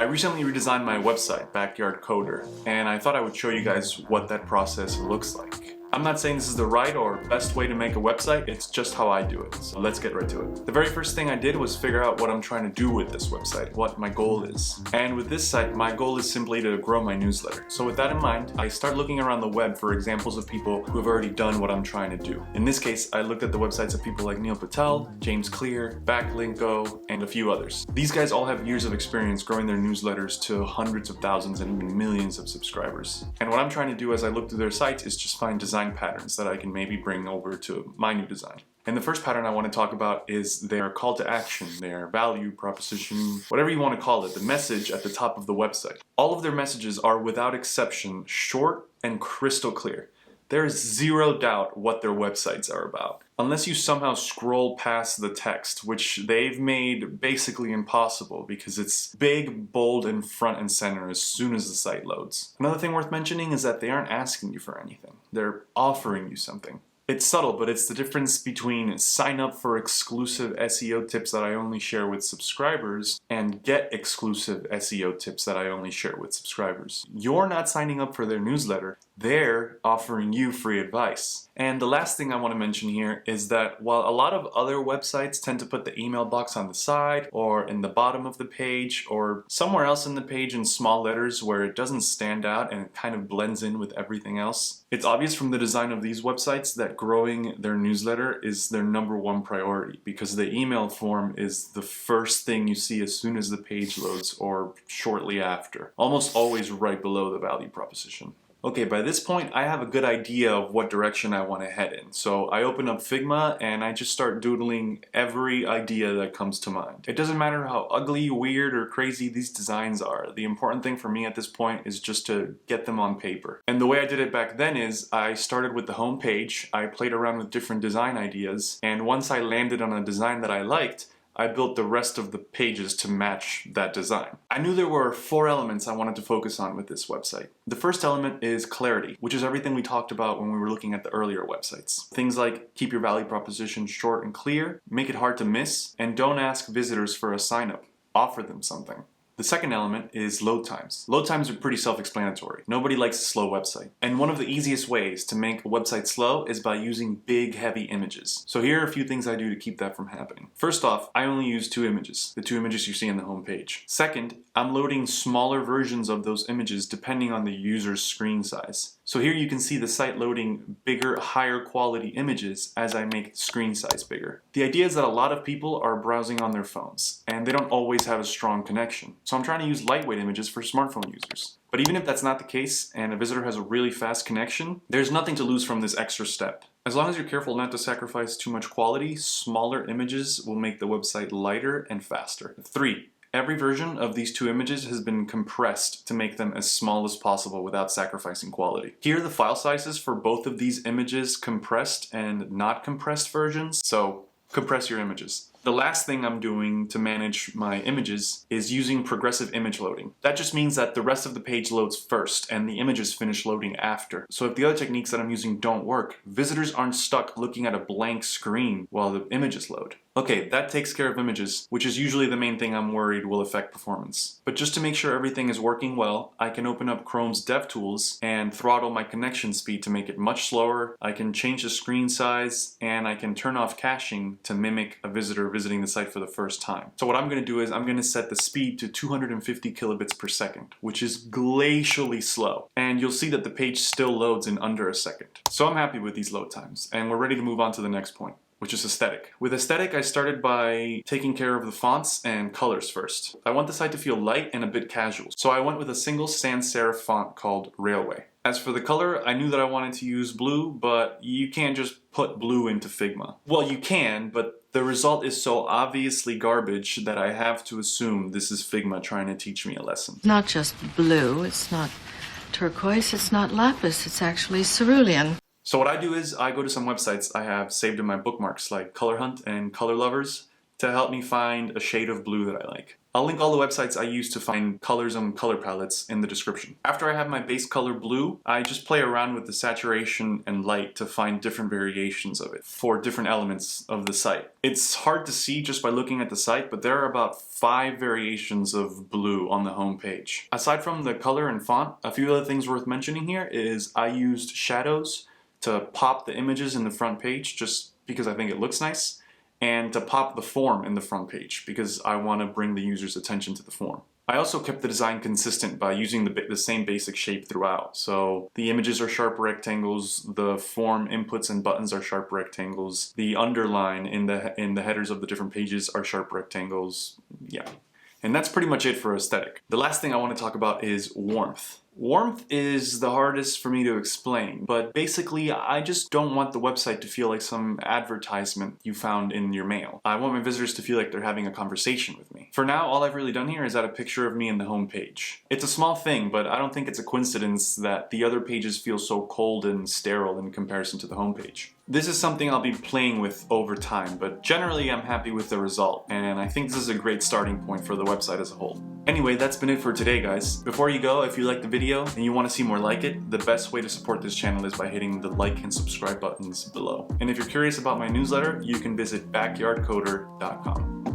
I recently redesigned my website, Backyard Coder, and I thought I would show you guys what that process looks like. I'm not saying this is the right or best way to make a website, it's just how I do it, so let's get right to it. The very first thing I did was figure out what I'm trying to do with this website, what my goal is. And with this site, my goal is simply to grow my newsletter. So with that in mind, I start looking around the web for examples of people who have already done what I'm trying to do. In this case, I looked at the websites of people like Neil Patel, James Clear, Backlinko, and a few others. These guys all have years of experience growing their newsletters to hundreds of thousands and even millions of subscribers. And what I'm trying to do as I look through their sites is just find design patterns that I can maybe bring over to my new design. And the first pattern I want to talk about is their call to action, their value proposition, whatever you want to call it, the message at the top of the website. All of their messages are without exception short and crystal clear. There is zero doubt what their websites are about. Unless you somehow scroll past the text, which they've made basically impossible because it's big, bold, and front and center as soon as the site loads. Another thing worth mentioning is that they aren't asking you for anything. They're offering you something. It's subtle, but it's the difference between sign up for exclusive SEO tips that I only share with subscribers and get exclusive SEO tips that I only share with subscribers. You're not signing up for their newsletter, they're offering you free advice. And the last thing I want to mention here is that while a lot of other websites tend to put the email box on the side or in the bottom of the page or somewhere else in the page in small letters where it doesn't stand out and it kind of blends in with everything else, it's obvious from the design of these websites that growing their newsletter is their #1 priority because the email form is the first thing you see as soon as the page loads or shortly after, almost always right below the value proposition. Okay, by this point I have a good idea of what direction I want to head in. So I open up Figma and I just start doodling every idea that comes to mind. It doesn't matter how ugly, weird, or crazy these designs are. The important thing for me at this point is just to get them on paper. And the way I did it back then is I started with the home page, I played around with different design ideas, and once I landed on a design that I liked, I built the rest of the pages to match that design. I knew there were 4 elements I wanted to focus on with this website. The first element is clarity, which is everything we talked about when we were looking at the earlier websites. Things like keep your value proposition short and clear, make it hard to miss, and don't ask visitors for a sign up. Offer them something. The second element is load times. Load times are pretty self-explanatory. Nobody likes a slow website. And one of the easiest ways to make a website slow is by using big, heavy images. So here are a few things I do to keep that from happening. First off, I only use 2 images, the 2 images you see on the home page. Second, I'm loading smaller versions of those images depending on the user's screen size. So here you can see the site loading bigger, higher quality images as I make the screen size bigger. The idea is that a lot of people are browsing on their phones, and they don't always have a strong connection. So I'm trying to use lightweight images for smartphone users. But even if that's not the case, and a visitor has a really fast connection, there's nothing to lose from this extra step. As long as you're careful not to sacrifice too much quality, smaller images will make the website lighter and faster. 3. Every version of these 2 images has been compressed to make them as small as possible without sacrificing quality. Here are the file sizes for both of these images, compressed and not compressed versions, so compress your images. The last thing I'm doing to manage my images is using progressive image loading. That just means that the rest of the page loads first and the images finish loading after. So if the other techniques that I'm using don't work, visitors aren't stuck looking at a blank screen while the images load. Okay, that takes care of images, which is usually the main thing I'm worried will affect performance. But just to make sure everything is working well, I can open up Chrome's DevTools and throttle my connection speed to make it much slower. I can change the screen size, and I can turn off caching to mimic a visitor visiting the site for the first time. So what I'm going to do is I'm going to set the speed to 250 kilobits per second, which is glacially slow. And you'll see that the page still loads in under a second. So I'm happy with these load times, and we're ready to move on to the next point, which is aesthetic. With aesthetic, I started by taking care of the fonts and colors first. I want the site to feel light and a bit casual, so I went with a single sans serif font called Railway. As for the color, I knew that I wanted to use blue, but you can't just put blue into Figma. Well, you can, but the result is so obviously garbage that I have to assume this is Figma trying to teach me a lesson. Not just blue, it's not turquoise, it's not lapis, it's actually cerulean. So what I do is I go to some websites I have saved in my bookmarks like Color Hunt and Color Lovers to help me find a shade of blue that I like. I'll link all the websites I use to find colors and color palettes in the description. After I have my base color blue, I just play around with the saturation and light to find different variations of it for different elements of the site. It's hard to see just by looking at the site, but there are about 5 variations of blue on the home page. Aside from the color and font, a few other things worth mentioning here is I used shadows to pop the images in the front page just because I think it looks nice, and to pop the form in the front page because I want to bring the user's attention to the form. I also kept the design consistent by using the same basic shape throughout. So the images are sharp rectangles, the form inputs and buttons are sharp rectangles, the underline in the headers of the different pages are sharp rectangles. Yeah. And that's pretty much it for aesthetic. The last thing I want to talk about is warmth. Warmth is the hardest for me to explain, but basically I just don't want the website to feel like some advertisement you found in your mail. I want my visitors to feel like they're having a conversation with me. For now, all I've really done here is add a picture of me in the home page. It's a small thing, but I don't think it's a coincidence that the other pages feel so cold and sterile in comparison to the home page. This is something I'll be playing with over time, but generally I'm happy with the result, and I think this is a great starting point for the website as a whole. Anyway, that's been it for today, guys. Before you go, if you liked the video and you want to see more like it, the best way to support this channel is by hitting the like and subscribe buttons below. And if you're curious about my newsletter, you can visit backyardcoder.com.